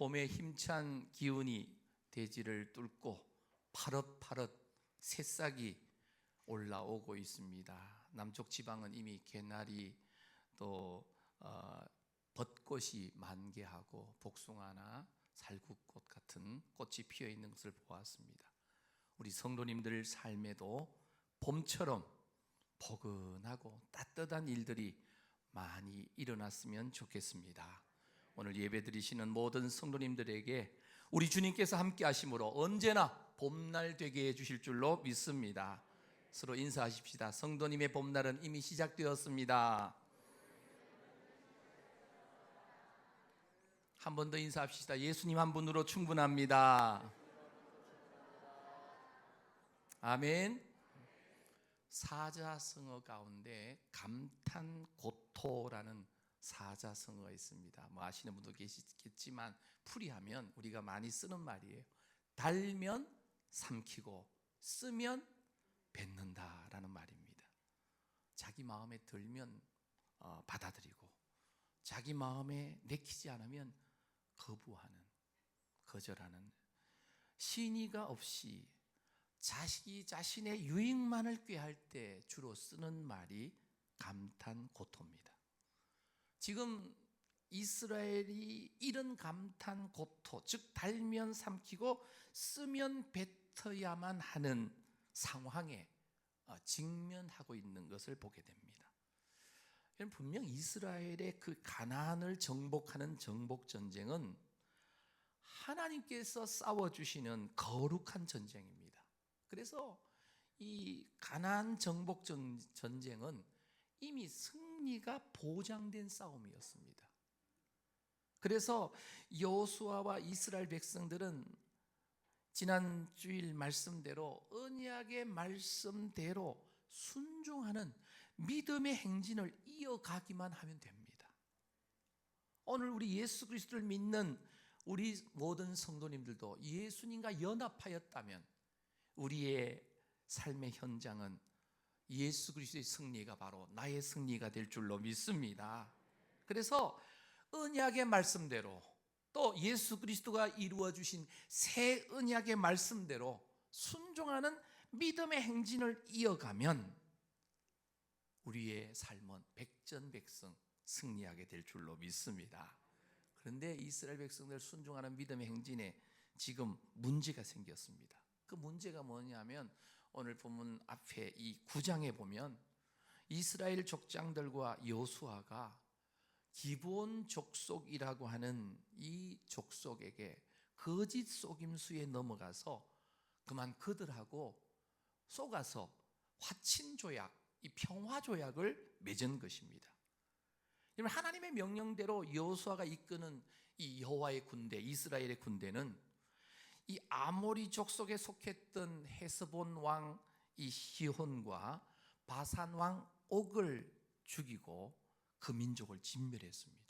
봄의 힘찬 기운이 대지를 뚫고 파릇파릇 새싹이 올라오고 있습니다. 남쪽 지방은 이미 개나리 또 벚꽃이 만개하고 복숭아나 살구꽃 같은 꽃이 피어 있는 것을 보았습니다. 우리 성도님들 삶에도 봄처럼 포근하고 따뜻한 일들이 많이 일어났으면 좋겠습니다. 오늘 예배 드리시는 모든 성도님들에게 우리 주님께서 함께 하심으로 언제나 봄날 되게 해주실 줄로 믿습니다. 서로 인사하십시다. 성도님의 봄날은 이미 시작되었습니다. 한 번 더 인사합시다. 예수님 한 분으로 충분합니다. 아멘. 사자성어 가운데 감탄고토라는 사자성어가 있습니다. 뭐 아시는 분도 계시겠지만 풀이하면 우리가 많이 쓰는 말이에요. 달면 삼키고 쓰면 뱉는다라는 말입니다. 자기 마음에 들면 받아들이고 자기 마음에 내키지 않으면 거부하는, 거절하는, 신의가 없이 자식이 자신의 유익만을 꾀할 때 주로 쓰는 말이 감탄고토입니다. 지금 이스라엘이 이런 감탄고토, 즉 달면 삼키고 쓰면 뱉어야만 하는 상황에 직면하고 있는 것을 보게 됩니다. 분명 이스라엘의 그 가나안을 정복하는 정복전쟁은 하나님께서 싸워주시는 거룩한 전쟁입니다. 그래서 이 가나안 정복전쟁은 이미 승리가 보장된 싸움이었습니다. 그래서 여호수아와 이스라엘 백성들은 지난 주일 말씀대로 언약의 말씀대로 순종하는 믿음의 행진을 이어가기만 하면 됩니다. 오늘 우리 예수 그리스도를 믿는 우리 모든 성도님들도 예수님과 연합하였다면 우리의 삶의 현장은 예수 그리스도의 승리가 바로 나의 승리가 될 줄로 믿습니다. 그래서 언약의 말씀대로 또 예수 그리스도가 이루어 주신 새 언약의 말씀대로 순종하는 믿음의 행진을 이어가면 우리의 삶은 백전백승 승리하게 될 줄로 믿습니다. 그런데 이스라엘 백성들 순종하는 믿음의 행진에 지금 문제가 생겼습니다. 그 문제가 뭐냐면 오늘 본문 앞에 이 9장에 보면 이스라엘 족장들과 여호수아가 기브온 족속이라고 하는 이 족속에게 거짓 속임수에 넘어가서 그만 그들하고 속아서 화친조약, 이 평화조약을 맺은 것입니다. 하나님의 명령대로 여호수아가 이끄는 이 여호와의 군대, 이스라엘의 군대는 이 아모리 족속에 속했던 헤스본 왕 이 시혼과 바산 왕 옥을 죽이고 그 민족을 진멸했습니다.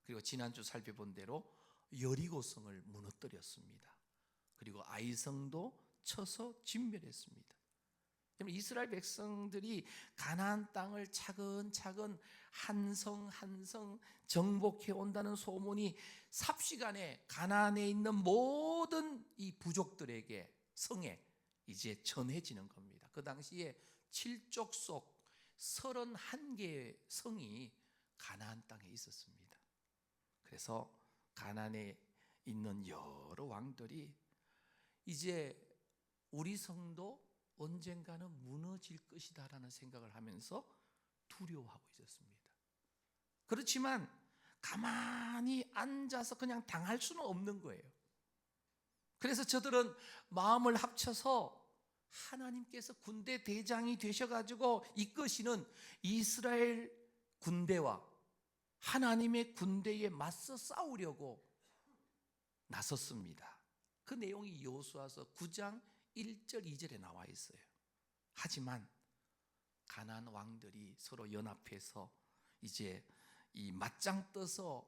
그리고 지난주 살펴본 대로 여리고성을 무너뜨렸습니다. 그리고 아이성도 쳐서 진멸했습니다. 이스라엘 백성들이 가나안 땅을 차근차근 한 성 한 성 정복해 온다는 소문이 삽시간에 가나안에 있는 모든 이 부족들에게 성에 이제 전해지는 겁니다. 그 당시에 7족속 31개의 성이 가나안 땅에 있었습니다. 그래서 가나안에 있는 여러 왕들이 이제 우리 성도 언젠가는 무너질 것이다라는 생각을 하면서 두려워하고 있었습니다. 그렇지만 가만히 앉아서 그냥 당할 수는 없는 거예요. 그래서 저들은 마음을 합쳐서 하나님께서 군대 대장이 되셔가지고 이끄시는 이스라엘 군대와 하나님의 군대에 맞서 싸우려고 나섰습니다. 그 내용이 여호수아서 9장 1절 2절에 나와 있어요. 하지만 가나안 왕들이 서로 연합해서 이제 이 맞짱 떠서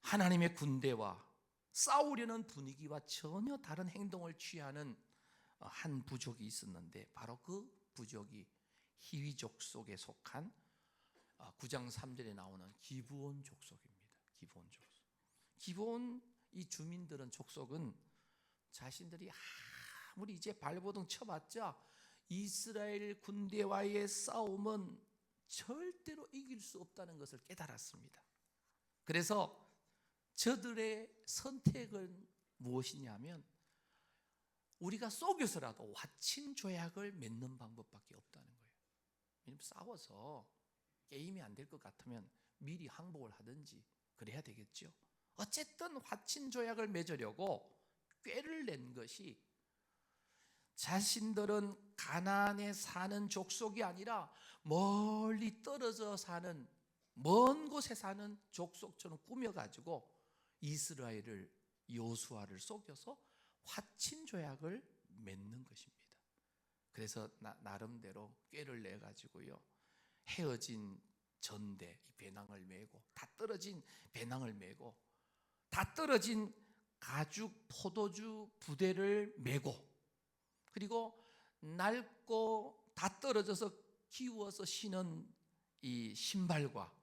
하나님의 군대와 싸우려는 분위기와 전혀 다른 행동을 취하는 한 부족이 있었는데 바로 그 부족이 히위족 속에 속한 9장 3절에 나오는 기브온 족속입니다. 기브온 족속. 기브온 이 주민들은, 족속은 자신들이 아무리 이제 발버둥 쳐봤자 이스라엘 군대와의 싸움은 절대로 이길 수 없다는 것을 깨달았습니다. 그래서 저들의 선택은 무엇이냐면 우리가 속여서라도 화친 조약을 맺는 방법밖에 없다는 거예요. 왜냐면 싸워서 게임이 안 될 것 같으면 미리 항복을 하든지 그래야 되겠죠. 어쨌든 화친 조약을 맺으려고 꾀를 낸 것이, 자신들은 가나안에 사는 족속이 아니라 멀리 떨어져 사는, 먼 곳에 사는 족속처럼 꾸며가지고 이스라엘을, 여호수아를 속여서 화친 조약을 맺는 것입니다. 그래서 나름대로 꾀를 내가지고요, 헤어진 전대, 배낭을 메고, 다 떨어진 배낭을 메고, 다 떨어진 가죽 포도주 부대를 메고, 그리고 낡고 다 떨어져서 기워서 신은 이 신발과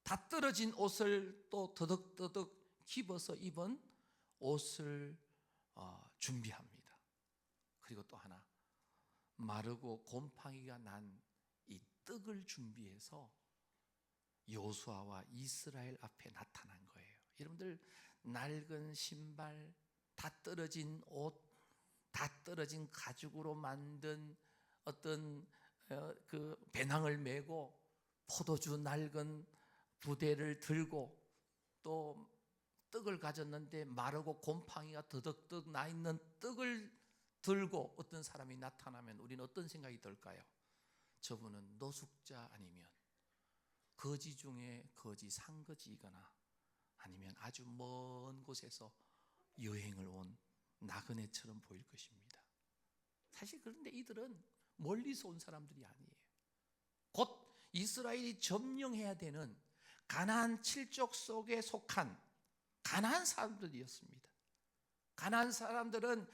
다 떨어진 옷을 또 더덕더덕 입어서 입은 옷을 준비합니다. 그리고 또 하나, 마르고 곰팡이가 난 이 떡을 준비해서 여호수아와 이스라엘 앞에 나타난 거예요. 여러분들, 낡은 신발, 다 떨어진 옷, 다 떨어진 가죽으로 만든 어떤 그 배낭을 메고 포도주 낡은 부대를 들고 또 떡을 가졌는데 마르고 곰팡이가 더덕더덕 나 있는 떡을 들고 어떤 사람이 나타나면 우리는 어떤 생각이 들까요? 저분은 노숙자 아니면 거지 중에 거지, 상거지이거나 아니면 아주 먼 곳에서 여행을 온 나그네처럼 보일 것입니다. 사실 그런데 이들은 멀리서 온 사람들이 아니에요. 곧 이스라엘이 점령해야 되는 가나안 7족 속에 속한 가나안 사람들이었습니다. 가나안 사람들은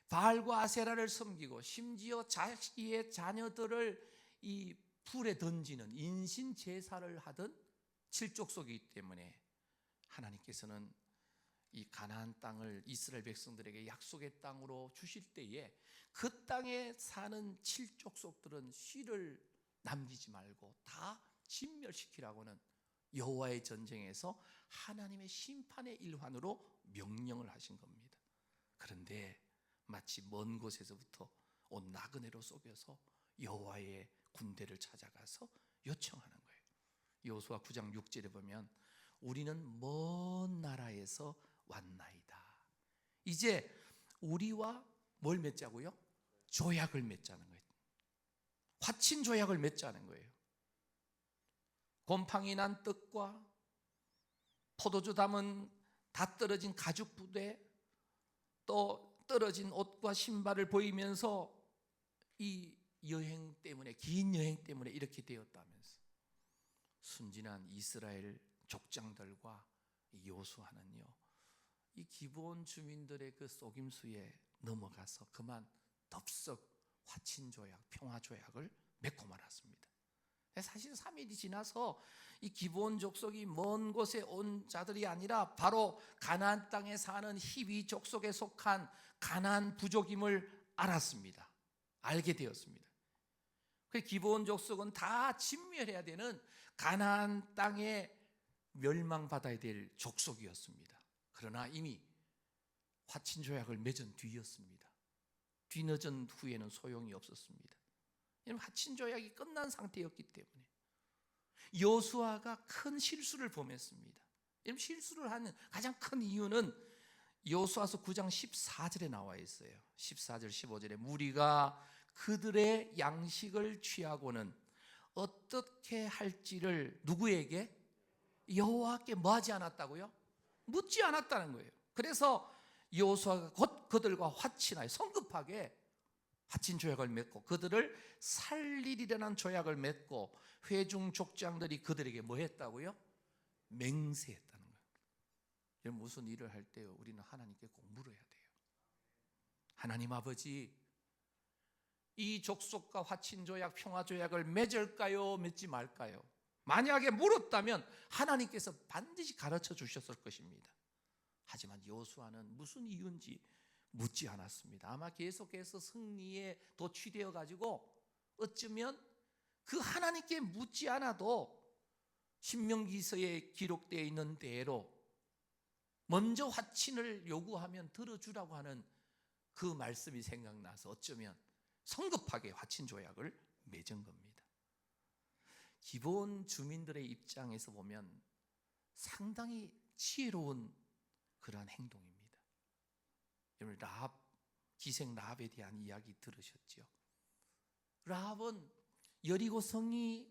바알과 아세라를 섬기고 심지어 자기의 자녀들을 이 불에 던지는 인신 제사를 하던 7족 속이기 때문에 하나님께서는 이 가나안 땅을 이스라엘 백성들에게 약속의 땅으로 주실 때에 그 땅에 사는 7족 속들은 씨를 남기지 말고 다 진멸시키라고는 여호와의 전쟁에서 하나님의 심판의 일환으로 명령을 하신 겁니다. 그런데 마치 먼 곳에서부터 온 나그네로 속여서 여호와의 군대를 찾아가서 요청하는 거예요. 여호수아 9장 6절에 보면 우리는 먼 나라에서 왔나이다. 이제 우리와 뭘 맺자고요? 조약을 맺자는 거예요. 화친 조약을 맺자는 거예요. 곰팡이 난 떡과 포도주 담은 다 떨어진 가죽 부대, 또 떨어진 옷과 신발을 보이면서 이 여행 때문에, 긴 여행 때문에 이렇게 되었다면서 순진한 이스라엘 족장들과 여호수아는요, 이 기브온 주민들의 그 속임수에 넘어가서 그만 덥석 화친 조약, 평화 조약을 맺고 말았습니다. 사실 3일이 지나서 이 기브온 족속이 먼 곳에 온 자들이 아니라 바로 가나안 땅에 사는 히위 족속에 속한 가나안 부족임을 알았습니다. 알게 되었습니다. 그 기브온 족속은 다 진멸해야 되는 가나안 땅에 멸망받아야 될 족속이었습니다. 그러나 이미 화친 조약을 맺은 뒤였습니다. 뒤늦은 후에는 소용이 없었습니다. 화친 조약이 끝난 상태였기 때문에 여호수아가 큰 실수를 범했습니다. 실수를 하는 가장 큰 이유는 여호수아서 9장 14절에 나와 있어요. 14절 15절에 무리가 그들의 양식을 취하고는 어떻게 할지를 누구에게? 여호와께 뭐 하지 않았다고요? 묻지 않았다는 거예요. 그래서 여호수아가 곧 그들과 화친하여 성급하게 화친 조약을 맺고 그들을 살리리라는 조약을 맺고 회중 족장들이 그들에게 뭐 했다고요? 맹세했다는 거예요. 여러분, 무슨 일을 할 때 우리는 하나님께 꼭 물어야 돼요. 하나님 아버지, 이 족속과 화친 조약, 평화 조약을 맺을까요? 맺지 말까요? 만약에 물었다면 하나님께서 반드시 가르쳐 주셨을 것입니다. 하지만 여호수아는 무슨 이유인지 묻지 않았습니다. 아마 계속해서 승리에 도취되어 가지고 어쩌면 그 하나님께 묻지 않아도 신명기서에 기록되어 있는 대로 먼저 화친을 요구하면 들어주라고 하는 그 말씀이 생각나서 어쩌면 성급하게 화친 조약을 맺은 겁니다. 기본 주민들의 입장에서 보면 상당히 지혜로운 그러한 행동입니다. 여러분, 기생 라합에 대한 이야기 들으셨죠? 라합은 여리고성이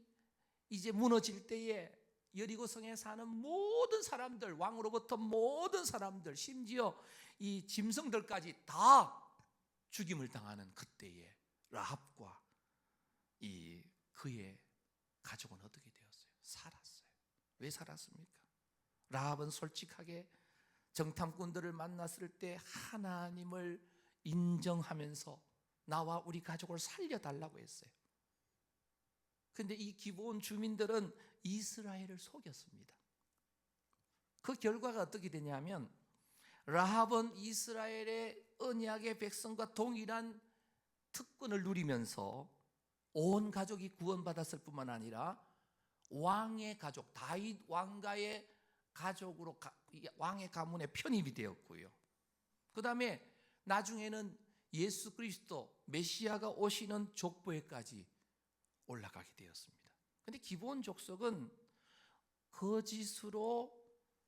이제 무너질 때에 여리고성에 사는 모든 사람들, 왕으로부터 모든 사람들, 심지어 이 짐승들까지 다 죽임을 당하는 그때에 라합과 그의 가족은 어떻게 되었어요? 살았어요. 왜 살았습니까? 라합은 솔직하게 정탐꾼들을 만났을 때 하나님을 인정하면서 나와 우리 가족을 살려달라고 했어요. 그런데 이 기브온 주민들은 이스라엘을 속였습니다. 그 결과가 어떻게 되냐면 라합은 이스라엘의 언약의 백성과 동일한 특권을 누리면서 온 가족이 구원받았을 뿐만 아니라 왕의 가족, 다윗 왕가의 가족으로 왕의 가문에 편입이 되었고요. 그 다음에 나중에는 예수 그리스도 메시아가 오시는 족보에까지 올라가게 되었습니다. 그런데 기브온 족속은 거짓으로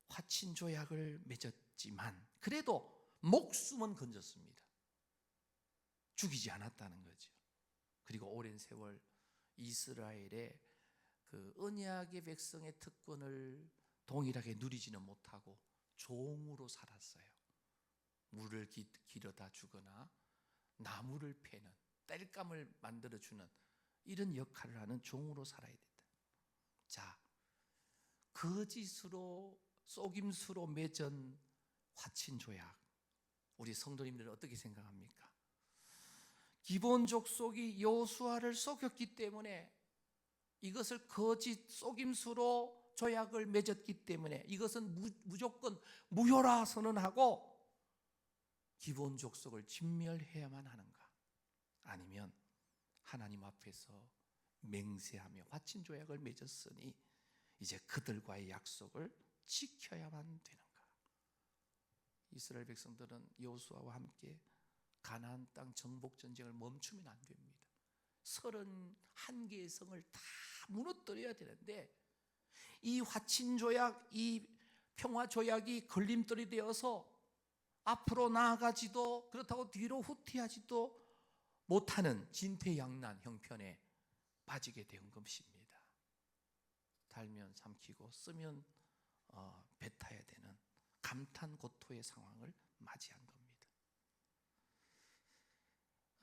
화친 조약을 맺었지만 그래도 목숨은 건졌습니다. 죽이지 않았다는 거죠. 그리고 오랜 세월 이스라엘의 그 언약의 백성의 특권을 동일하게 누리지는 못하고 종으로 살았어요. 물을 길어다 주거나 나무를 패는, 땔감을 만들어주는 이런 역할을 하는 종으로 살아야 된다. 자, 거짓으로 속임수로 맺은 화친 조약, 우리 성도님들은 어떻게 생각합니까? 기브온 족속이 여호수아를 속였기 때문에, 이것을 거짓 속임수로 조약을 맺었기 때문에 이것은 무조건 무효라 선언하고 기브온 족속을 진멸해야만 하는가? 아니면 하나님 앞에서 맹세하며 화친 조약을 맺었으니 이제 그들과의 약속을 지켜야만 되는가? 이스라엘 백성들은 여호수아와 함께 가나안 땅 정복 전쟁을 멈추면 안 됩니다. 31개의 성을 다 무너뜨려야 되는데 이 화친 조약, 이 평화 조약이 걸림돌이 되어서 앞으로 나아가지도 그렇다고 뒤로 후퇴하지도 못하는 진퇴양난 형편에 빠지게 된 것입니다. 달면 삼키고 쓰면 뱉어야 되는 감탄고토의 상황을 맞이한 겁니다.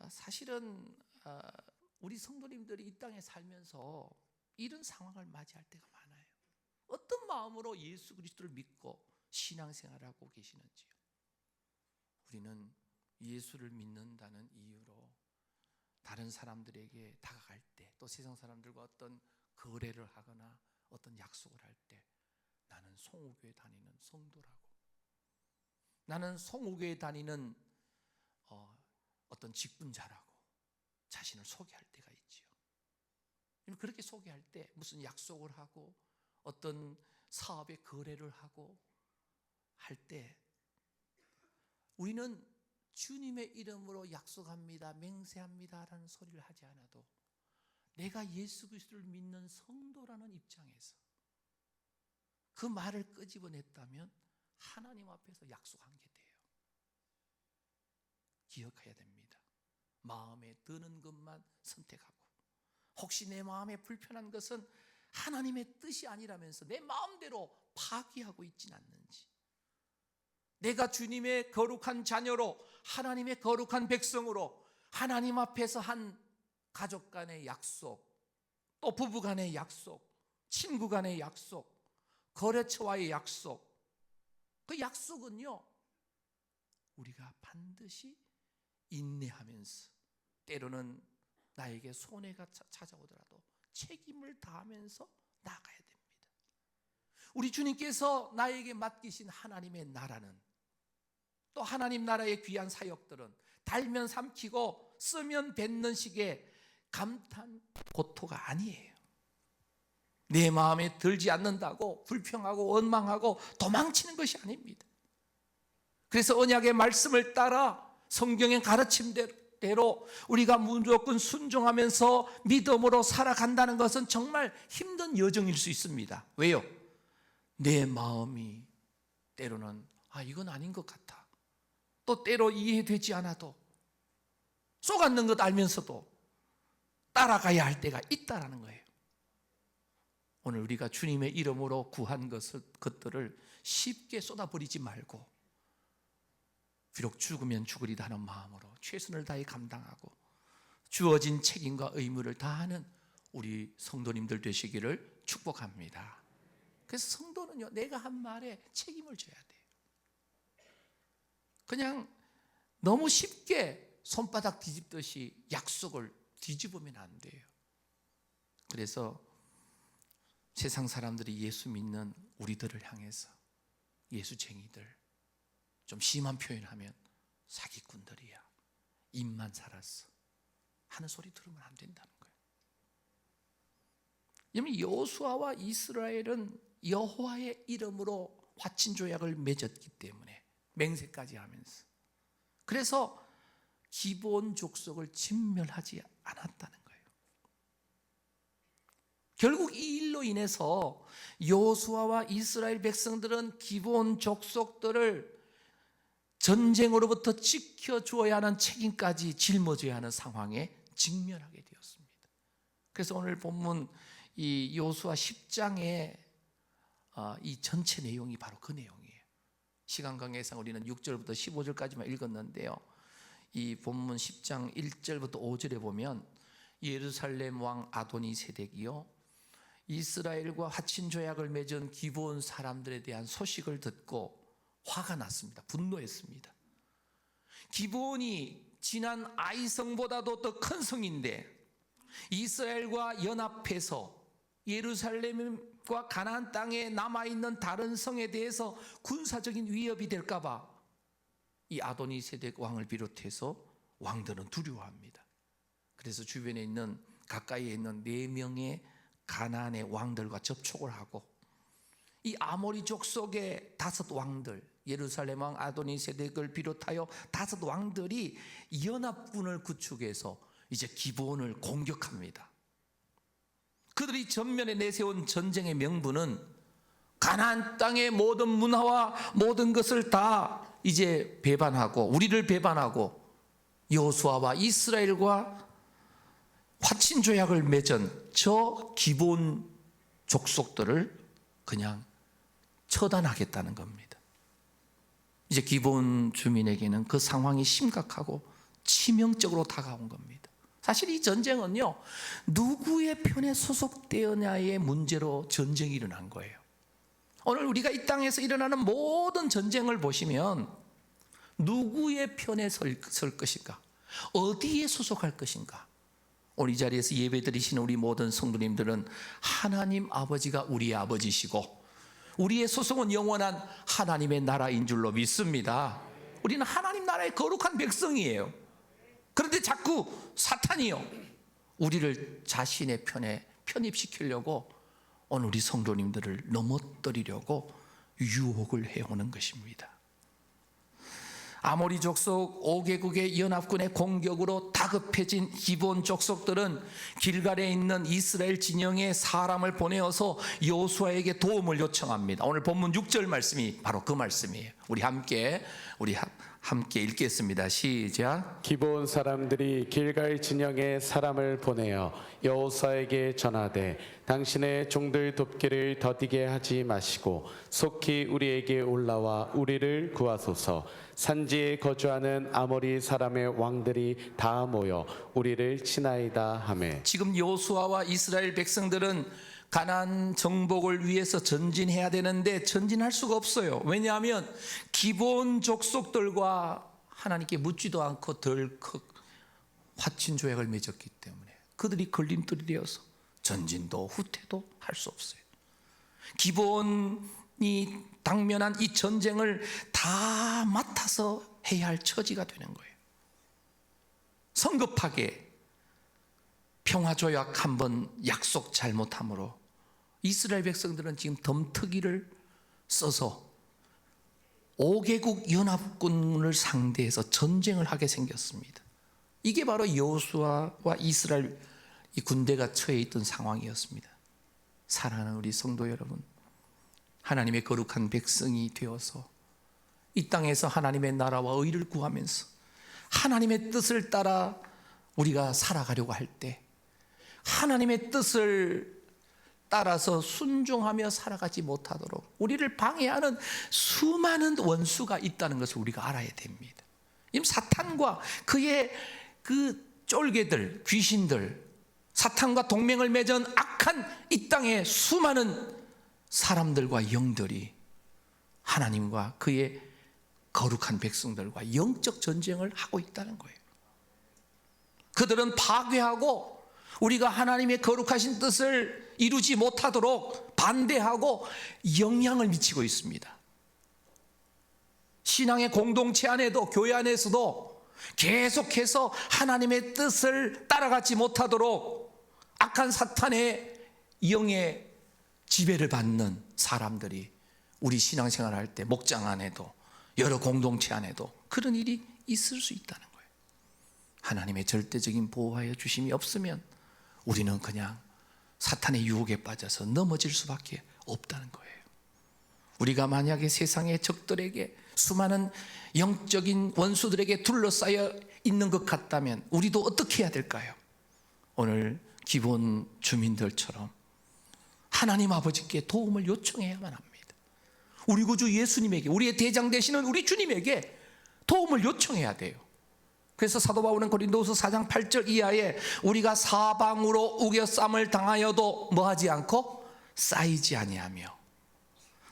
사실은 우리 성도님들이 이 땅에 살면서 이런 상황을 맞이할 때가 많아요. 어떤 마음으로 예수 그리스도를 믿고 신앙생활을 하고 계시는지요? 우리는 예수를 믿는다는 이유로 다른 사람들에게 다가갈 때, 또 세상 사람들과 어떤 거래를 하거나 어떤 약속을 할 때 나는 송우교에 다니는 성도라고, 나는 송우교에 다니는 어떤 직분자라고 자신을 소개할 때가 있지요. 그렇게 소개할 때 무슨 약속을 하고 어떤 사업의 거래를 하고 할 때 우리는 주님의 이름으로 약속합니다, 맹세합니다 라는 소리를 하지 않아도 내가 예수 그리스도를 믿는 성도라는 입장에서 그 말을 끄집어냈다면 하나님 앞에서 약속한 게 돼요. 기억해야 됩니다. 마음에 드는 것만 선택하고, 혹시 내 마음에 불편한 것은 하나님의 뜻이 아니라면서 내 마음대로 파기하고 있지는 않는지, 내가 주님의 거룩한 자녀로, 하나님의 거룩한 백성으로 하나님 앞에서 한 가족 간의 약속, 또 부부 간의 약속, 친구 간의 약속, 거래처와의 약속, 그 약속은요 우리가 반드시 인내하면서, 때로는 나에게 손해가 찾아오더라도 책임을 다하면서 나가야 됩니다. 우리 주님께서 나에게 맡기신 하나님의 나라는 또 하나님 나라의 귀한 사역들은 달면 삼키고 쓰면 뱉는 식의 감탄 고토가 아니에요. 내 마음에 들지 않는다고 불평하고 원망하고 도망치는 것이 아닙니다. 그래서 언약의 말씀을 따라 성경의 가르침대로 우리가 무조건 순종하면서 믿음으로 살아간다는 것은 정말 힘든 여정일 수 있습니다. 왜요? 내 마음이 때로는 이건 아닌 것 같아. 또 때로 이해되지 않아도 쏘갔는 것 알면서도 따라가야 할 때가 있다라는 거예요. 오늘 우리가 주님의 이름으로 구한 것들을 쉽게 쏟아버리지 말고 비록 죽으면 죽으리다 하는 마음으로 최선을 다해 감당하고 주어진 책임과 의무를 다하는 우리 성도님들 되시기를 축복합니다. 그래서 성도는요, 내가 한 말에 책임을 져야 돼요. 그냥 너무 쉽게 손바닥 뒤집듯이 약속을 뒤집으면 안 돼요. 그래서 세상 사람들이 예수 믿는 우리들을 향해서 예수쟁이들, 좀 심한 표현하면 사기꾼들이야, 입만 살았어 하는 소리 들으면 안 된다는 거예요. 왜냐하면 여호수아와 이스라엘은 여호와의 이름으로 화친조약을 맺었기 때문에 맹세까지 하면서, 그래서 기브온 족속을 진멸하지 않았다는 거예요. 결국 이 일로 인해서 여호수아와 이스라엘 백성들은 기브온 족속들을 전쟁으로부터 지켜주어야 하는 책임까지 짊어져야 하는 상황에 직면하게 되었습니다. 그래서 오늘 본문 이 여호수아 10장의 이 전체 내용이 바로 그 내용이에요. 시간 관계상 우리는 6절부터 15절까지만 읽었는데요, 이 본문 10장 1절부터 5절에 보면 예루살렘 왕 아도니세덱이요, 이스라엘과 화친조약을 맺은 기브온 사람들에 대한 소식을 듣고 화가 났습니다. 분노했습니다. 기브온이 지난 아이성보다도 더 큰 성인데 이스라엘과 연합해서 예루살렘과 가나안 땅에 남아있는 다른 성에 대해서 군사적인 위협이 될까봐 이 아도니세덱 왕을 비롯해서 왕들은 두려워합니다. 그래서 주변에 있는, 가까이에 있는 4명의 가나안의 왕들과 접촉을 하고 이 아모리 족속의 5 왕들, 예루살렘 왕 아도니세덱을 비롯하여 5 왕들이 연합군을 구축해서 이제 기브온을 공격합니다. 그들이 전면에 내세운 전쟁의 명분은 가나안 땅의 모든 문화와 모든 것을 다 이제 배반하고, 우리를 배반하고 여호수아와 이스라엘과 화친조약을 맺은 저 기브온 족속들을 그냥 처단하겠다는 겁니다. 이제 기브온 주민에게는 그 상황이 심각하고 치명적으로 다가온 겁니다. 사실 이 전쟁은요, 누구의 편에 소속되었냐의 문제로 전쟁이 일어난 거예요. 오늘 우리가 이 땅에서 일어나는 모든 전쟁을 보시면 누구의 편에 설 것인가, 어디에 소속할 것인가. 오늘 이 자리에서 예배드리시는 우리 모든 성도님들은 하나님 아버지가 우리의 아버지시고 우리의 소속은 영원한 하나님의 나라인 줄로 믿습니다. 우리는 하나님 나라의 거룩한 백성이에요. 그런데 자꾸 사탄이요, 우리를 자신의 편에 편입시키려고 오늘 우리 성도님들을 넘어뜨리려고 유혹을 해오는 것입니다. 아모리 족속 5개국의 연합군의 공격으로 다급해진 기브온 족속들은 길갈에 있는 이스라엘 진영에 사람을 보내어서 여호수아에게 도움을 요청합니다. 오늘 본문 6절 말씀이 바로 그 말씀이에요. 우리 함께 읽겠습니다. 시작. 기브온 사람들이 길갈 진영에 사람을 보내어 여호수아에게 전하되 당신의 종들 돕기를 더디게 하지 마시고 속히 우리에게 올라와 우리를 구하소서. 산지에 거주하는 아모리 사람의 왕들이 다 모여 우리를 치나이다 하매. 지금 여호수아와 이스라엘 백성들은 가나안 정복을 위해서 전진해야 되는데 전진할 수가 없어요. 왜냐하면 기브온 족속들과 하나님께 묻지도 않고 덜컥 화친 조약을 맺었기 때문에 그들이 걸림돌이 되어서 전진도 후퇴도 할 수 없어요. 기브온이 당면한 이 전쟁을 다 맡아서 해야 할 처지가 되는 거예요. 성급하게 평화조약 한번 약속 잘못함으로 이스라엘 백성들은 지금 덤터기를 써서 5개국 연합군을 상대해서 전쟁을 하게 생겼습니다. 이게 바로 여호수아와 이스라엘 이 군대가 처해 있던 상황이었습니다. 사랑하는 우리 성도 여러분, 하나님의 거룩한 백성이 되어서 이 땅에서 하나님의 나라와 의를 구하면서 하나님의 뜻을 따라 우리가 살아가려고 할 때 하나님의 뜻을 따라서 순종하며 살아가지 못하도록 우리를 방해하는 수많은 원수가 있다는 것을 우리가 알아야 됩니다. 지금 사탄과 그의 그 쫄개들, 귀신들, 사탄과 동맹을 맺은 악한 이 땅의 수많은 사람들과 영들이 하나님과 그의 거룩한 백성들과 영적 전쟁을 하고 있다는 거예요. 그들은 파괴하고 우리가 하나님의 거룩하신 뜻을 이루지 못하도록 반대하고 영향을 미치고 있습니다. 신앙의 공동체 안에도, 교회 안에서도 계속해서 하나님의 뜻을 따라가지 못하도록 악한 사탄의 영의 지배를 받는 사람들이 우리 신앙생활을 할 때 목장 안에도 여러 공동체 안에도 그런 일이 있을 수 있다는 거예요. 하나님의 절대적인 보호하여 주심이 없으면 우리는 그냥 사탄의 유혹에 빠져서 넘어질 수밖에 없다는 거예요. 우리가 만약에 세상의 적들에게 수많은 영적인 원수들에게 둘러싸여 있는 것 같다면 우리도 어떻게 해야 될까요? 오늘 기본 주민들처럼 하나님 아버지께 도움을 요청해야만 합니다. 우리 구주 예수님에게, 우리의 대장 되시는 우리 주님에게 도움을 요청해야 돼요. 그래서 사도 바울은 고린도후서 4장 8절 이하에 우리가 사방으로 우겨쌈을 당하여도 뭐하지 않고 쌓이지 아니하며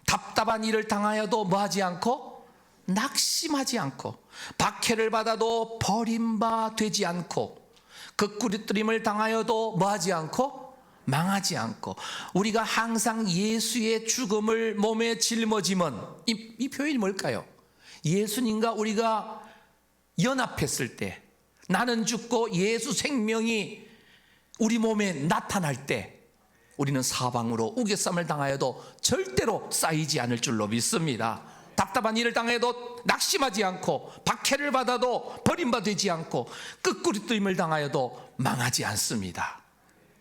답답한 일을 당하여도 뭐하지 않고 낙심하지 않고 박해를 받아도 버림바 되지 않고 극구리뜨림을 당하여도 뭐하지 않고 망하지 않고 우리가 항상 예수의 죽음을 몸에 짊어지면 이 표현이 뭘까요? 예수님과 우리가 연합했을 때 나는 죽고 예수 생명이 우리 몸에 나타날 때 우리는 사방으로 우겨쌈을 당하여도 절대로 쌓이지 않을 줄로 믿습니다. 답답한 일을 당해도 낙심하지 않고 박해를 받아도 버림받지 않고 끄꾸리뜨림을 당하여도 망하지 않습니다.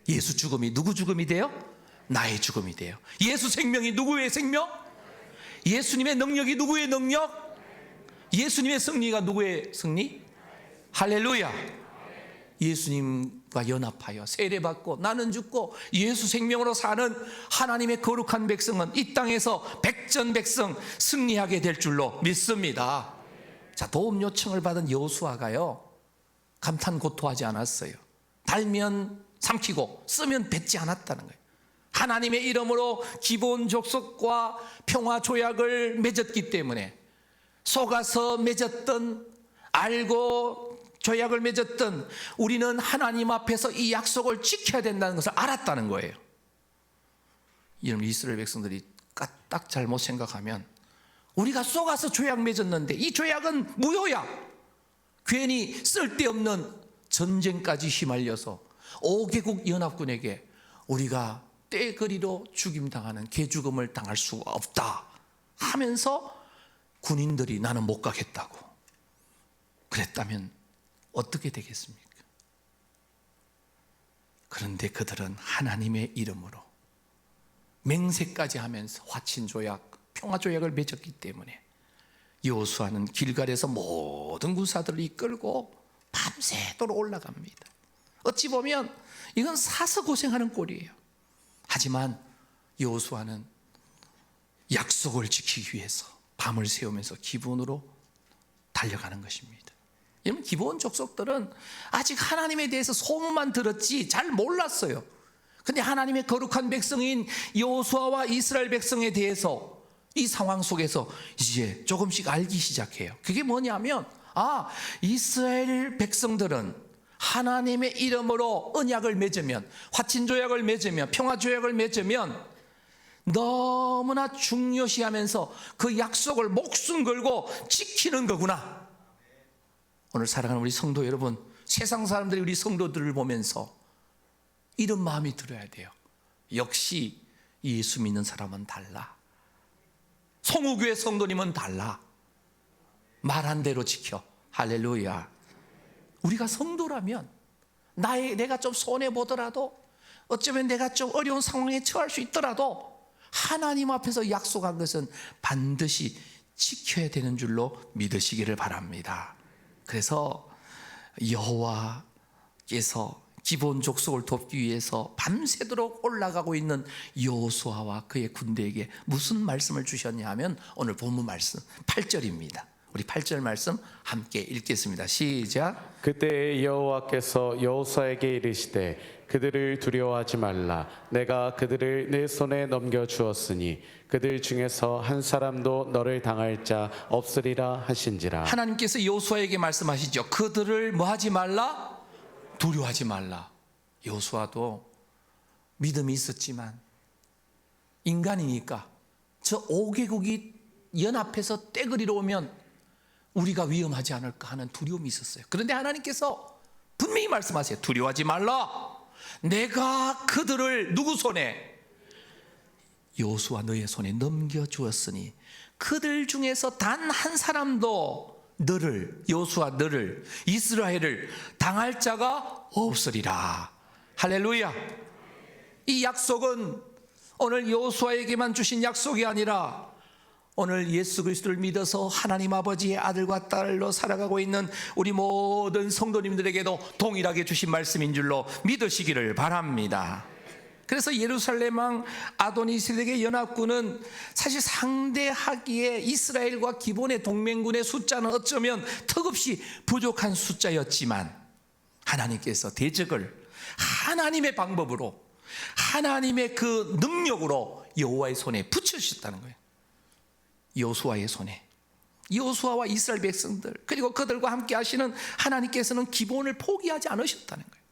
예수 죽음이 누구 죽음이 돼요? 나의 죽음이 돼요. 예수 생명이 누구의 생명? 예수님의 능력이 누구의 능력? 예수님의 승리가 누구의 승리? 할렐루야. 예수님과 연합하여 세례받고 나는 죽고 예수 생명으로 사는 하나님의 거룩한 백성은 이 땅에서 백전백승 승리하게 될 줄로 믿습니다. 자, 도움 요청을 받은 여호수아가요 감탄고토하지 않았어요. 달면 삼키고 쓰면 뱉지 않았다는 거예요. 하나님의 이름으로 기본 족속과 평화 조약을 맺었기 때문에 속아서 맺었던, 알고 조약을 맺었던 우리는 하나님 앞에서 이 약속을 지켜야 된다는 것을 알았다는 거예요. 이런 이스라엘 백성들이 까딱 잘못 생각하면 우리가 속아서 조약 맺었는데 이 조약은 무효야. 괜히 쓸데없는 전쟁까지 휘말려서 5개국 연합군에게 우리가 떼거리로 죽임당하는 개죽음을 당할 수가 없다 하면서 군인들이 나는 못 가겠다고 그랬다면 어떻게 되겠습니까? 그런데 그들은 하나님의 이름으로 맹세까지 하면서 화친조약, 평화조약을 맺었기 때문에 여호수아는 길갈에서 모든 군사들을 이끌고 밤새도록 올라갑니다. 어찌 보면 이건 사서 고생하는 꼴이에요. 하지만 여호수아는 약속을 지키기 위해서 밤을 새우면서 기본으로 달려가는 것입니다. 여러분, 기본 족속들은 아직 하나님에 대해서 소문만 들었지 잘 몰랐어요. 근데 하나님의 거룩한 백성인 여호수아와 이스라엘 백성에 대해서 이 상황 속에서 이제 조금씩 알기 시작해요. 그게 뭐냐면 이스라엘 백성들은 하나님의 이름으로 언약을 맺으면, 화친조약을 맺으면, 평화조약을 맺으면 너무나 중요시하면서 그 약속을 목숨 걸고 지키는 거구나. 오늘 사랑하는 우리 성도 여러분, 세상 사람들이 우리 성도들을 보면서 이런 마음이 들어야 돼요. 역시 예수 믿는 사람은 달라. 송우교회 성도님은 달라. 말한 대로 지켜. 할렐루야. 우리가 성도라면 내가 좀 손해보더라도, 어쩌면 내가 좀 어려운 상황에 처할 수 있더라도 하나님 앞에서 약속한 것은 반드시 지켜야 되는 줄로 믿으시기를 바랍니다. 그래서 여호와께서 기본 족속을 돕기 위해서 밤새도록 올라가고 있는 여호수아와 그의 군대에게 무슨 말씀을 주셨냐 하면 오늘 본문 말씀 8절입니다. 우리 8절 말씀 함께 읽겠습니다. 시작. 그때 여호와께서 여호수아에게 이르시되 그들을 두려워하지 말라. 내가 그들을 내 손에 넘겨 주었으니 그들 중에서 한 사람도 너를 당할 자 없으리라 하신지라. 하나님께서 여호수아에게 말씀하시죠. 그들을 뭐 하지 말라? 두려워하지 말라. 여호수아도 믿음이 있었지만 인간이니까 저 5개국이 연합해서 떼거리로 오면 우리가 위험하지 않을까 하는 두려움이 있었어요. 그런데 하나님께서 분명히 말씀하세요. 두려워하지 말라. 내가 그들을 누구 손에? 여호수아 너의 손에 넘겨주었으니 그들 중에서 단 한 사람도 너를, 여호수아 너를, 이스라엘을 당할 자가 없으리라. 할렐루야. 이 약속은 오늘 여호수아에게만 주신 약속이 아니라 오늘 예수 그리스도를 믿어서 하나님 아버지의 아들과 딸로 살아가고 있는 우리 모든 성도님들에게도 동일하게 주신 말씀인 줄로 믿으시기를 바랍니다. 그래서 예루살렘 왕 아도니세덱의 연합군은 사실 상대하기에 이스라엘과 기본의 동맹군의 숫자는 어쩌면 턱없이 부족한 숫자였지만 하나님께서 대적을 하나님의 방법으로, 하나님의 그 능력으로 여호와의 손에 붙여주셨다는 거예요. 여호수아의 손에, 여호수아와 이스라엘 백성들 그리고 그들과 함께 하시는 하나님께서는 기본을 포기하지 않으셨다는 거예요.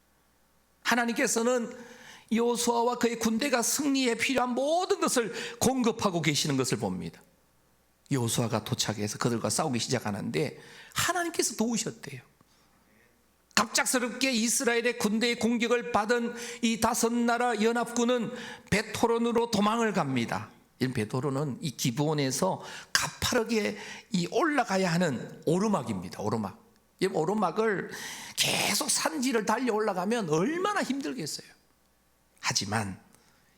하나님께서는 여호수아와 그의 군대가 승리에 필요한 모든 것을 공급하고 계시는 것을 봅니다. 여호수아가 도착해서 그들과 싸우기 시작하는데 하나님께서 도우셨대요. 갑작스럽게 이스라엘의 군대의 공격을 받은 이 5나라 연합군은 베토론으로 도망을 갑니다. 이 베토론은 이 기브온에서 가파르게 올라가야 하는 오르막입니다. 오르막. 이 오르막을 계속 산지를 달려 올라가면 얼마나 힘들겠어요. 하지만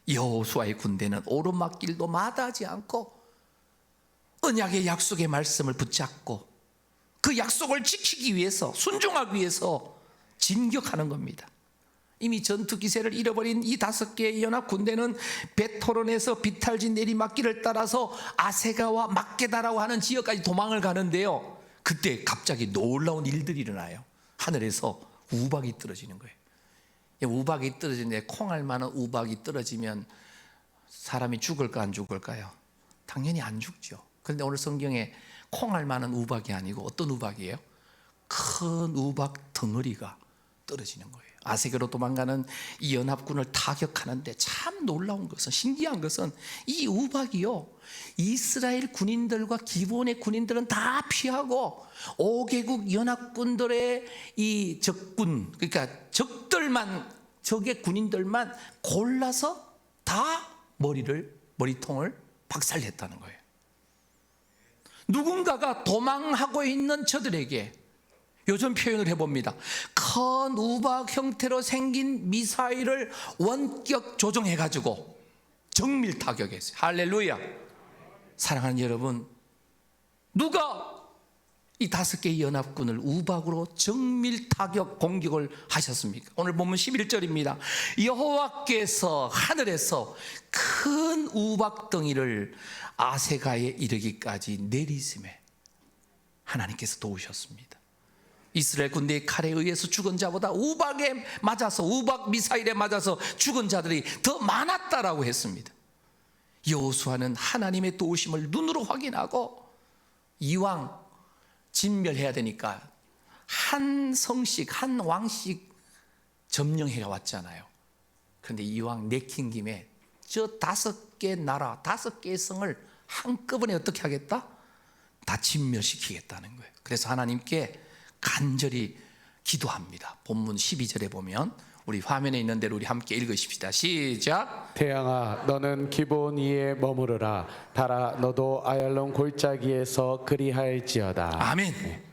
여호수아의 군대는 오르막길도 마다하지 않고 언약의 약속의 말씀을 붙잡고 그 약속을 지키기 위해서, 순종하기 위해서 진격하는 겁니다. 이미 전투 기세를 잃어버린 이 5개의 연합 군대는 베토론에서 비탈진 내리막길을 따라서 아세가와 막게다라고 하는 지역까지 도망을 가는데요. 그때 갑자기 놀라운 일들이 일어나요. 하늘에서 우박이 떨어지는 거예요. 우박이 떨어지는데 콩알 만한 우박이 떨어지면 사람이 죽을까 안 죽을까요? 당연히 안 죽죠. 그런데 오늘 성경에 콩알 만한 우박이 아니고 어떤 우박이에요? 큰 우박 덩어리가 떨어지는 거예요. 아세게로 도망가는 이 연합군을 타격하는데 참 놀라운 것은, 신기한 것은 이 우박이요, 이스라엘 군인들과 기본의 군인들은 다 피하고 5개국 연합군들의 이 적군, 그러니까 적의 군인들만 골라서 다 머리통을 박살냈다는 거예요. 누군가가 도망하고 있는 저들에게 요즘 표현을 해봅니다. 큰 우박 형태로 생긴 미사일을 원격 조종해가지고 정밀 타격했어요. 할렐루야. 사랑하는 여러분, 누가 이 5개의 연합군을 우박으로 정밀 타격 공격을 하셨습니까? 오늘 보면 11절입니다. 여호와께서 하늘에서 큰 우박덩이를 아세가에 이르기까지 내리심에 하나님께서 도우셨습니다. 이스라엘 군대의 칼에 의해서 죽은 자보다 우박에 맞아서, 우박 미사일에 맞아서 죽은 자들이 더 많았다라고 했습니다. 여호수아는 하나님의 도우심을 눈으로 확인하고 이왕 진멸해야 되니까 한 성씩, 한 왕씩 점령해 왔잖아요. 그런데 이왕 내킨 김에 저 5 5개 나라 5개의 성을 한꺼번에 어떻게 하겠다? 다 진멸시키겠다는 거예요. 그래서 하나님께 간절히 기도합니다. 본문 12절에 보면, 우리 화면에 있는 대로 우리 함께 읽으십시다. 시작. 태양아 너는 기본 위에 머무르라. 달아 너도 아얄론 골짜기에서 그리할지어다. 아멘.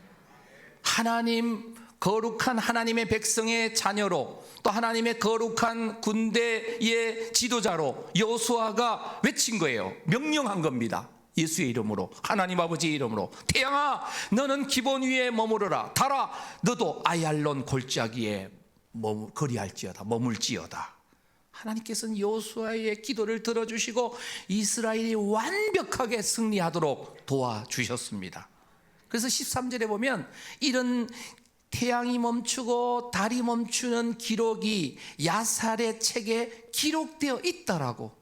하나님, 거룩한 하나님의 백성의 자녀로, 또 하나님의 거룩한 군대의 지도자로 여호수아가 외친 거예요. 명령한 겁니다. 예수의 이름으로, 하나님 아버지의 이름으로. 태양아 너는 기본 위에 머무르라. 달아 너도 아얄론 골짜기에 거리할지어다, 머물지어다. 하나님께서는 여호수아의 기도를 들어주시고 이스라엘이 완벽하게 승리하도록 도와주셨습니다. 그래서 13절에 보면 이런 태양이 멈추고 달이 멈추는 기록이 야살의 책에 기록되어 있다라고,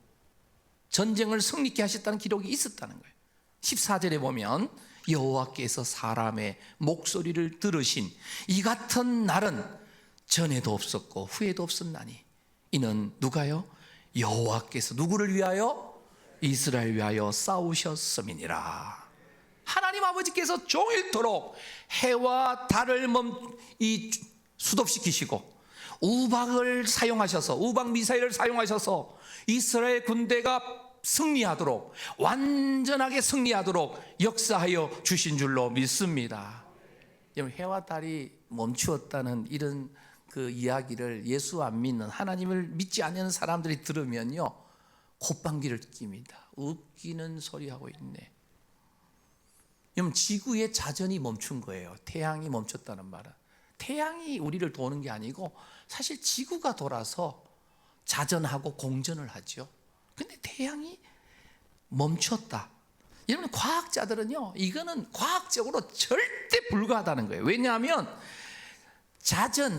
전쟁을 승리케 하셨다는 기록이 있었다는 거예요. 14절에 보면 여호와께서 사람의 목소리를 들으신 이 같은 날은 전에도 없었고 후에도 없었나니 이는 누가요? 여호와께서 누구를 위하여? 이스라엘 위하여 싸우셨음이니라. 하나님 아버지께서 종일토록 해와 달을 수톱시키시고 우박을 사용하셔서, 우박 미사일을 사용하셔서 이스라엘 군대가 승리하도록, 완전하게 승리하도록 역사하여 주신 줄로 믿습니다. 해와 달이 멈추었다는 이런 그 이야기를 예수 안 믿는, 하나님을 믿지 않는 사람들이 들으면요, 콧방귀를 낍니다. 웃기는 소리하고 있네. 여러분, 지구의 자전이 멈춘 거예요. 태양이 멈췄다는 말은, 태양이 우리를 도는 게 아니고 사실 지구가 돌아서 자전하고 공전을 하죠. 근데 태양이 멈췄다. 여러분, 과학자들은요, 이거는 과학적으로 절대 불가하다는 거예요. 왜냐하면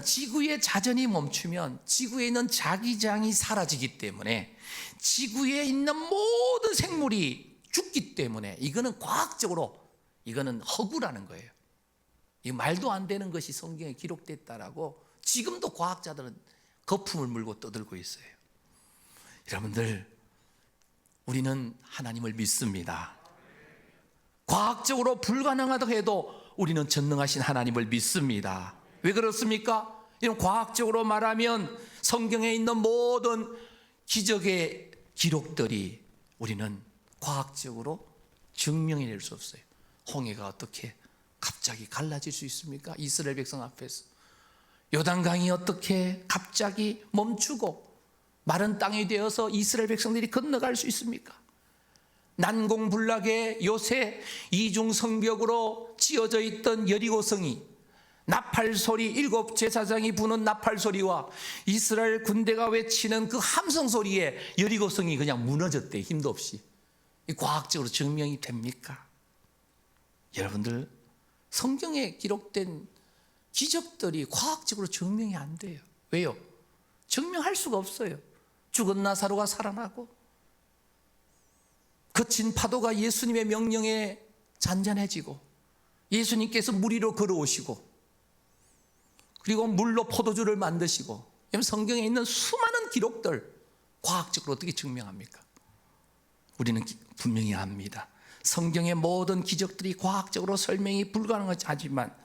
지구의 자전이 멈추면 지구에 있는 자기장이 사라지기 때문에, 지구에 있는 모든 생물이 죽기 때문에, 이거는 과학적으로 이거는 허구라는 거예요. 이 말도 안 되는 것이 성경에 기록됐다라고 지금도 과학자들은 거품을 물고 떠들고 있어요. 여러분들, 우리는 하나님을 믿습니다. 과학적으로 불가능하다고 해도 우리는 전능하신 하나님을 믿습니다. 왜 그렇습니까? 이런 과학적으로 말하면 성경에 있는 모든 기적의 기록들이 우리는 과학적으로 증명해낼 수 없어요. 홍해가 어떻게 갑자기 갈라질 수 있습니까? 이스라엘 백성 앞에서. 요단강이 어떻게 갑자기 멈추고 마른 땅이 되어서 이스라엘 백성들이 건너갈 수 있습니까? 난공불락의 요새 이중성벽으로 지어져 있던 여리고성이, 나팔소리, 7 제사장이 부는 나팔소리와 이스라엘 군대가 외치는 그 함성소리에 여리고성이 그냥 무너졌대, 힘도 없이. 과학적으로 증명이 됩니까? 여러분들, 성경에 기록된 기적들이 과학적으로 증명이 안 돼요. 왜요? 증명할 수가 없어요. 죽은 나사로가 살아나고, 거친 파도가 예수님의 명령에 잔잔해지고, 예수님께서 물 위로 걸어오시고, 그리고 물로 포도주를 만드시고, 성경에 있는 수많은 기록들 과학적으로 어떻게 증명합니까? 우리는 분명히 압니다. 성경의 모든 기적들이 과학적으로 설명이 불가능하지만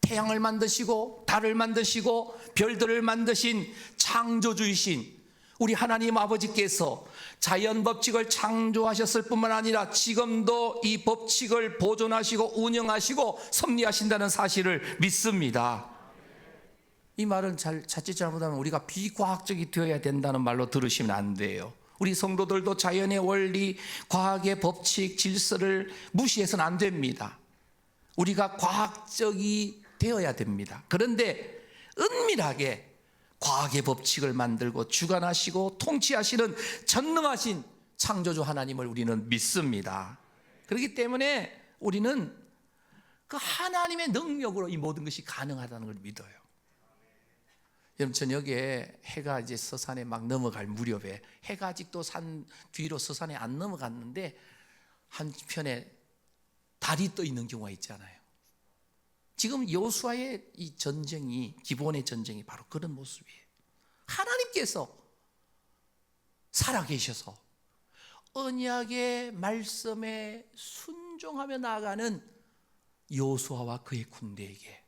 태양을 만드시고 달을 만드시고 별들을 만드신 창조주이신 우리 하나님 아버지께서 자연 법칙을 창조하셨을 뿐만 아니라 지금도 이 법칙을 보존하시고 운영하시고 섭리하신다는 사실을 믿습니다. 이 말은 자칫 잘못하면 우리가 비과학적이 되어야 된다는 말로 들으시면 안 돼요. 우리 성도들도 자연의 원리, 과학의 법칙, 질서를 무시해서는 안 됩니다. 우리가 과학적이 되어야 됩니다. 그런데 은밀하게 과학의 법칙을 만들고 주관하시고 통치하시는 전능하신 창조주 하나님을 우리는 믿습니다. 그렇기 때문에 우리는 그 하나님의 능력으로 이 모든 것이 가능하다는 걸 믿어요. 여러분, 저녁에 해가 이제 서산에 막 넘어갈 무렵에, 해가 아직도 산 뒤로 서산에 안 넘어갔는데 한편에 달이 떠 있는 경우가 있잖아요. 지금 여호수아의 이 전쟁이, 기본의 전쟁이 바로 그런 모습이에요. 하나님께서 살아계셔서 언약의 말씀에 순종하며 나아가는 여호수아와 그의 군대에게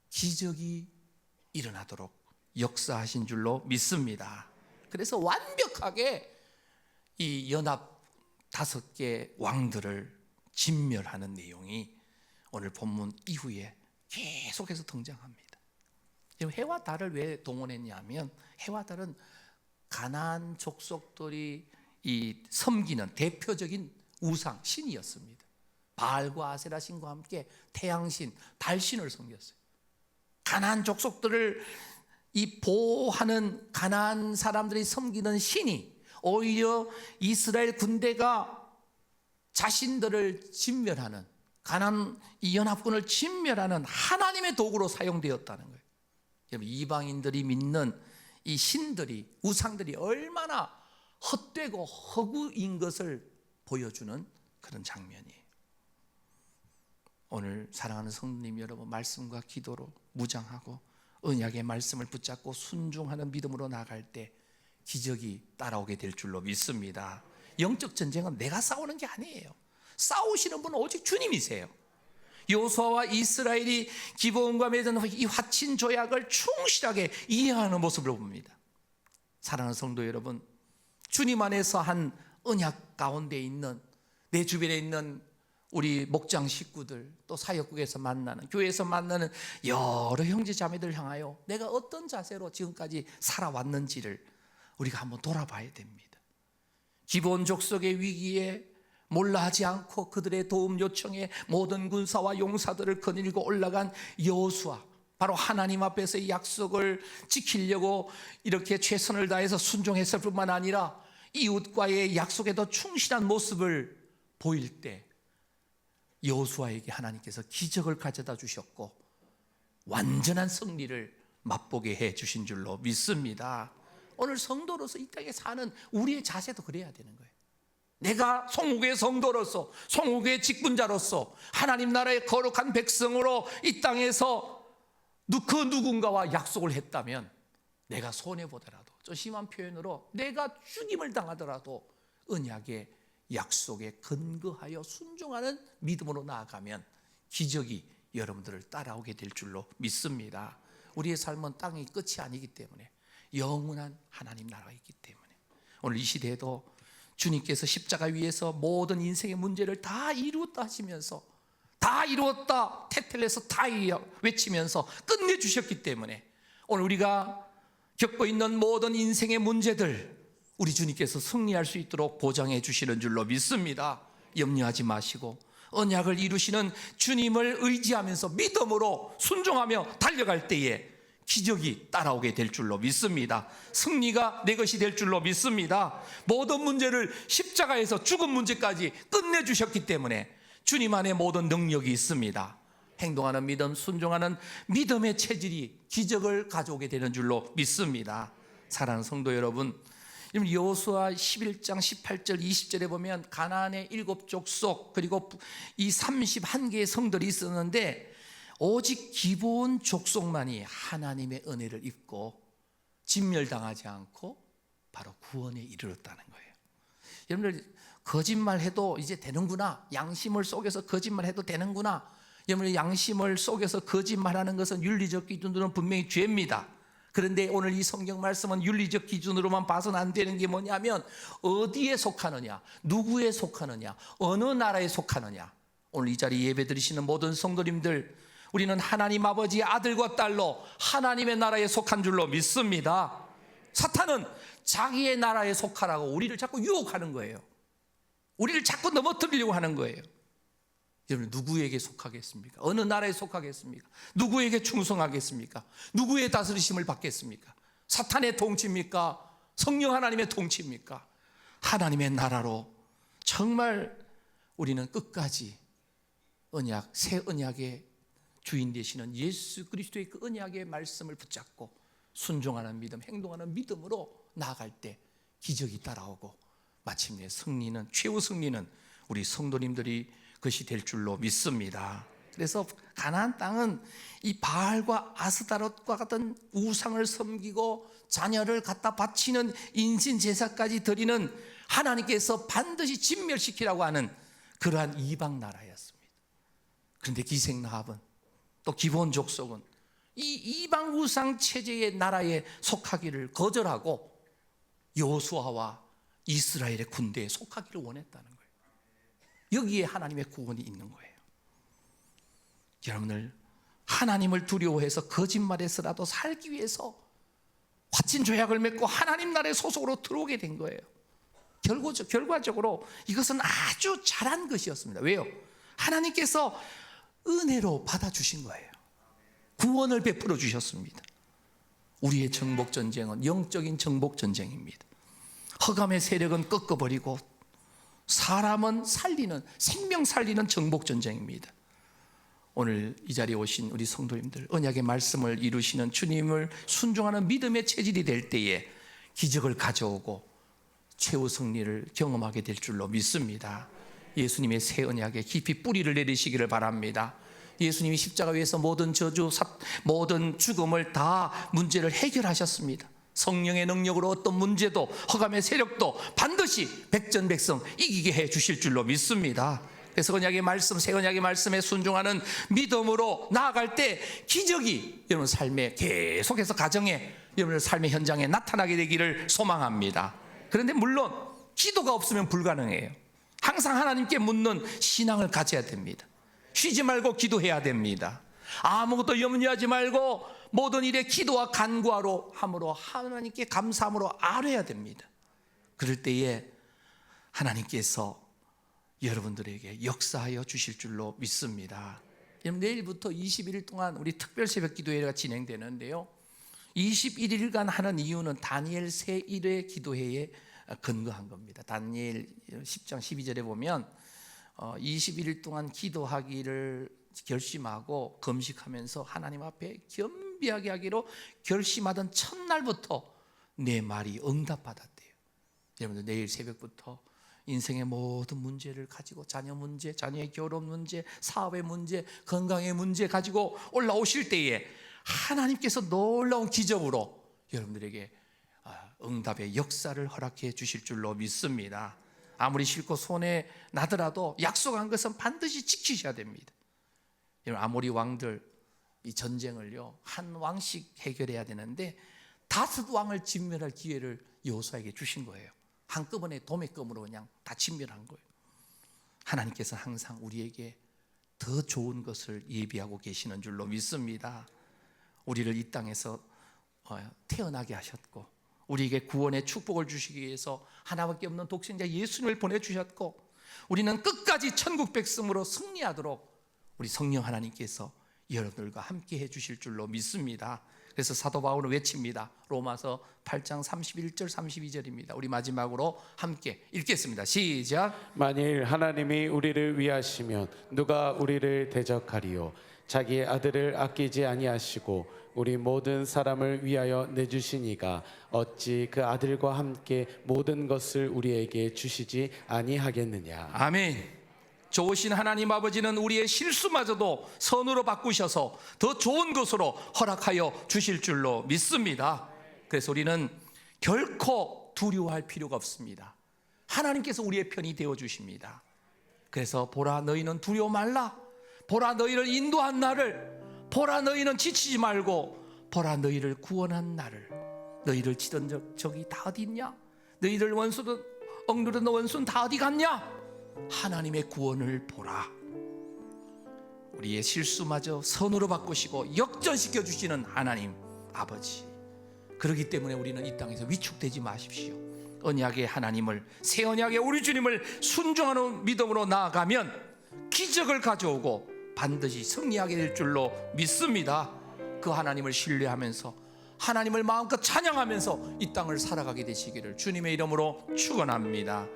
기적이 일어나도록 역사하신 줄로 믿습니다. 그래서 완벽하게 이 연합 5개 왕들을 진멸하는 내용이 오늘 본문 이후에 계속해서 등장합니다. 해와 달을 왜 동원했냐면, 해와 달은 가나안 족속들이 이 섬기는 대표적인 우상 신이었습니다. 바알과 아세라 신과 함께 태양신, 달신을 섬겼어요. 가나안 족속들을 이 보호하는 가나안 사람들이 섬기는 신이 오히려 이스라엘 군대가 자신들을 진멸하는, 가나안 이 연합군을 진멸하는 하나님의 도구로 사용되었다는 거예요. 여러분, 이방인들이 믿는 이 신들이, 우상들이 얼마나 헛되고 허구인 것을 보여주는 그런 장면이에요. 오늘 사랑하는 성도님 여러분, 말씀과 기도로 무장하고 언약의 말씀을 붙잡고 순종하는 믿음으로 나갈 때 기적이 따라오게 될 줄로 믿습니다. 영적 전쟁은 내가 싸우는 게 아니에요. 싸우시는 분은 오직 주님이세요. 여호수아와 이스라엘이 기브온과 맺은 이 화친 조약을 충실하게 이행하는 모습을 봅니다. 사랑하는 성도 여러분, 주님 안에서 한 언약 가운데 있는, 내 주변에 있는 우리 목장 식구들, 또 사역국에서 만나는, 교회에서 만나는 여러 형제 자매들 향하여 내가 어떤 자세로 지금까지 살아왔는지를 우리가 한번 돌아봐야 됩니다. 기브온 족속의 위기에 몰라하지 않고 그들의 도움 요청에 모든 군사와 용사들을 거느리고 올라간 여호수아, 바로 하나님 앞에서 이 약속을 지키려고 이렇게 최선을 다해서 순종했을 뿐만 아니라 이웃과의 약속에도 충실한 모습을 보일 때 여호수아에게 하나님께서 기적을 가져다 주셨고 완전한 승리를 맛보게 해 주신 줄로 믿습니다. 오늘 성도로서 이 땅에 사는 우리의 자세도 그래야 되는 거예요. 내가 송후교의 성도로서, 송후교의 직분자로서 하나님 나라의 거룩한 백성으로 이 땅에서 그 누군가와 약속을 했다면, 내가 손해보더라도, 좀 심한 표현으로 내가 죽임을 당하더라도 언약의 약속에 근거하여 순종하는 믿음으로 나아가면 기적이 여러분들을 따라오게 될 줄로 믿습니다. 우리의 삶은 땅의 끝이 아니기 때문에 영원한 하나님 나라가 있기 때문에 오늘 이 시대에도 주님께서 십자가 위에서 모든 인생의 문제를 다 이루었다 하시면서, 다 이루었다, 테텔레서 다 외치면서 끝내주셨기 때문에 오늘 우리가 겪고 있는 모든 인생의 문제들 우리 주님께서 승리할 수 있도록 보장해 주시는 줄로 믿습니다. 염려하지 마시고 언약을 이루시는 주님을 의지하면서 믿음으로 순종하며 달려갈 때에 기적이 따라오게 될 줄로 믿습니다. 승리가 내 것이 될 줄로 믿습니다. 모든 문제를 십자가에서 죽은 문제까지 끝내주셨기 때문에 주님 안에 모든 능력이 있습니다. 행동하는 믿음, 순종하는 믿음의 체질이 기적을 가져오게 되는 줄로 믿습니다. 사랑하는 성도 여러분, 여호수아 11장 18절 20절에 보면 가나안의 7족속 그리고 이 31개의 성들이 있었는데 오직 기브온 족속만이 하나님의 은혜를 입고 진멸당하지 않고 바로 구원에 이르렀다는 거예요. 여러분들, 거짓말해도 이제 되는구나, 양심을 속여서 거짓말해도 되는구나. 여러분, 양심을 속여서 거짓말하는 것은 윤리적 기준으로는 분명히 죄입니다. 그런데 오늘 이 성경 말씀은 윤리적 기준으로만 봐서는 안 되는 게 뭐냐면 어디에 속하느냐, 누구에 속하느냐, 어느 나라에 속하느냐. 오늘 이 자리에 예배 드리시는 모든 성도님들, 우리는 하나님 아버지의 아들과 딸로 하나님의 나라에 속한 줄로 믿습니다. 사탄은 자기의 나라에 속하라고 우리를 자꾸 유혹하는 거예요. 우리를 자꾸 넘어뜨리려고 하는 거예요. 여러분, 누구에게 속하겠습니까? 어느 나라에 속하겠습니까? 누구에게 충성하겠습니까? 누구의 다스리심을 받겠습니까? 사탄의 통치입니까? 성령 하나님의 통치입니까? 하나님의 나라로 정말 우리는 끝까지 언약, 새 언약의 주인 되시는 예수 그리스도의 그 언약의 말씀을 붙잡고 순종하는 믿음, 행동하는 믿음으로 나아갈 때 기적이 따라오고 마침내 승리는, 최후 승리는 우리 성도님들이 것이 될 줄로 믿습니다. 그래서 가나안 땅은 이 바알과 아스타롯과 같은 우상을 섬기고 자녀를 갖다 바치는 인신 제사까지 드리는 하나님께서 반드시 진멸시키라고 하는 그러한 이방 나라였습니다. 그런데 기생라합은 또 기본 족속은 이 이방 우상 체제의 나라에 속하기를 거절하고 여호수아와 이스라엘의 군대에 속하기를 원했다는 거예요. 여기에 하나님의 구원이 있는 거예요. 여러분들, 하나님을 두려워해서 거짓말해서라도 살기 위해서 화친 조약을 맺고 하나님 나라의 소속으로 들어오게 된 거예요. 결과적으로 이것은 아주 잘한 것이었습니다. 왜요? 하나님께서 은혜로 받아주신 거예요. 구원을 베풀어 주셨습니다. 우리의 정복전쟁은 영적인 정복전쟁입니다. 흑암의 세력은 꺾어버리고 사람은 살리는, 생명 살리는 정복전쟁입니다. 오늘 이 자리에 오신 우리 성도님들, 언약의 말씀을 이루시는 주님을 순종하는 믿음의 체질이 될 때에 기적을 가져오고 최후 승리를 경험하게 될 줄로 믿습니다. 예수님의 새 언약에 깊이 뿌리를 내리시기를 바랍니다. 예수님이 십자가 위에서 모든 저주, 모든 죽음을 다 문제를 해결하셨습니다. 성령의 능력으로 어떤 문제도, 흑암의 세력도 반드시 백전백승 이기게 해 주실 줄로 믿습니다. 그래서 언약의 말씀, 새 언약의 말씀에 순종하는 믿음으로 나아갈 때 기적이 여러분 삶에 계속해서 가정에, 여러분의 삶의 현장에 나타나게 되기를 소망합니다. 그런데 물론 기도가 없으면 불가능해요. 항상 하나님께 묻는 신앙을 가져야 됩니다. 쉬지 말고 기도해야 됩니다. 아무것도 염려하지 말고 모든 일에 기도와 간구하로 함으로 하나님께 감사함으로 아뢰야 됩니다. 그럴 때에 하나님께서 여러분들에게 역사하여 주실 줄로 믿습니다. 내일부터 21일 동안 우리 특별 새벽 기도회가 진행되는데요, 21일간 하는 이유는 다니엘 새 1회 기도회에 근거한 겁니다. 다니엘 10장 12절에 보면 21일 동안 기도하기를 결심하고 금식하면서 하나님 앞에 겸비하게 하기로 결심하던 첫날부터 내 말이 응답받았대요. 여러분들 내일 새벽부터 인생의 모든 문제를 가지고, 자녀 문제, 자녀의 결혼 문제, 사업의 문제, 건강의 문제 가지고 올라오실 때에 하나님께서 놀라운 기적으로 여러분들에게 응답의 역사를 허락해 주실 줄로 믿습니다. 아무리 싫고 손에 나더라도 약속한 것은 반드시 지키셔야 됩니다. 여러분, 아모리 왕들 이 전쟁을요 한 왕씩 해결해야 되는데 5왕을 진멸할 기회를 여호수아에게 주신 거예요. 한꺼번에 도매금으로 그냥 다 진멸한 거예요. 하나님께서 항상 우리에게 더 좋은 것을 예비하고 계시는 줄로 믿습니다. 우리를 이 땅에서 태어나게 하셨고, 우리에게 구원의 축복을 주시기 위해서 하나밖에 없는 독생자 예수님을 보내주셨고, 우리는 끝까지 천국 백성으로 승리하도록 우리 성령 하나님께서 여러분들과 함께 해주실 줄로 믿습니다. 그래서 사도 바울은 외칩니다. 로마서 8장 31절 32절입니다. 우리 마지막으로 함께 읽겠습니다. 시작. 만일 하나님이 우리를 위하시면 누가 우리를 대적하리요? 자기의 아들을 아끼지 아니하시고 우리 모든 사람을 위하여 내주시니가 어찌 그 아들과 함께 모든 것을 우리에게 주시지 아니하겠느냐. 아멘. 좋으신 하나님 아버지는 우리의 실수마저도 선으로 바꾸셔서 더 좋은 것으로 허락하여 주실 줄로 믿습니다. 그래서 우리는 결코 두려워할 필요가 없습니다. 하나님께서 우리의 편이 되어 주십니다. 그래서 보라, 너희는 두려워 말라. 보라, 너희를 인도한 나를. 보라, 너희는 지치지 말고. 보라, 너희를 구원한 나를. 너희를 치던 적이 다 어디 있냐? 너희를 억누르던 원수는 다 어디 갔냐? 하나님의 구원을 보라. 우리의 실수마저 선으로 바꾸시고 역전시켜 주시는 하나님 아버지, 그렇기 때문에 우리는 이 땅에서 위축되지 마십시오. 언약의 하나님을, 새 언약의 우리 주님을 순종하는 믿음으로 나아가면 기적을 가져오고 반드시 승리하게 될 줄로 믿습니다. 그 하나님을 신뢰하면서 하나님을 마음껏 찬양하면서 이 땅을 살아가게 되시기를 주님의 이름으로 축원합니다.